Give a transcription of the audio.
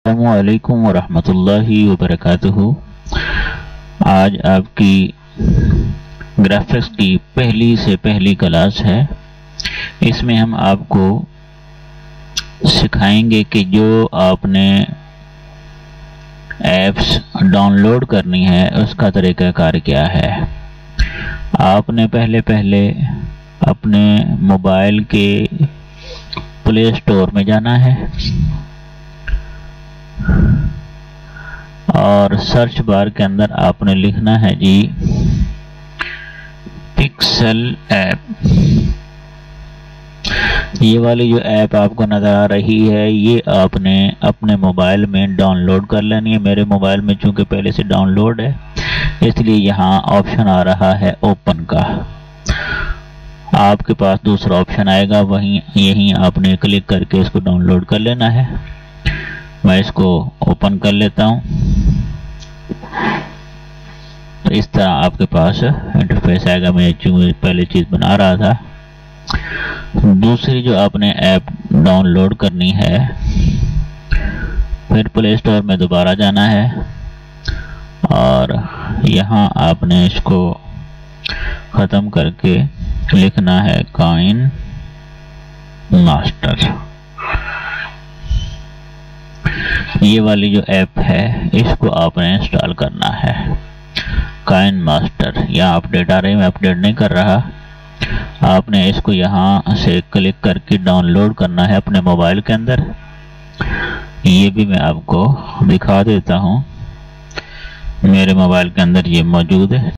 अस्सलामुअलैकुम वरहमतुल्लाहि वबरकातुहू। आज आपकी ग्राफिक्स की पहली से पहली क्लास है। इसमें हम आपको सिखाएंगे कि जो आपने ऐप्स डाउनलोड करनी है उसका तरीक़ाकार क्या है। आपने पहले अपने मोबाइल के प्ले स्टोर में जाना है और सर्च बार के अंदर आपने लिखना है जी पिक्सल ऐप। ये वाली जो ऐप आपको नज़र आ रही है ये आपने अपने मोबाइल में डाउनलोड कर लेनी है। मेरे मोबाइल में चूंकि पहले से डाउनलोड है इसलिए यहाँ ऑप्शन आ रहा है ओपन का। आपके पास दूसरा ऑप्शन आएगा, वहीं यहीं आपने क्लिक करके इसको डाउनलोड कर लेना है। मैं इसको ओपन कर लेता हूँ। तो इस तरह आपके पास इंटरफेस आएगा। मैं चूंकि पहले चीज़ बना रहा था। दूसरी जो आपने ऐप डाउनलोड करनी है, फिर प्ले स्टोर में दोबारा जाना है और यहाँ आपने इसको ख़त्म करके लिखना है काइन मास्टर। ये वाली जो ऐप है इसको आपने इंस्टॉल करना है, काइन मास्टर। यहाँ अपडेट आ रही है, मैं अपडेट नहीं कर रहा। आपने इसको यहाँ से क्लिक करके डाउनलोड करना है अपने मोबाइल के अंदर। ये भी मैं आपको दिखा देता हूँ, मेरे मोबाइल के अंदर ये मौजूद है।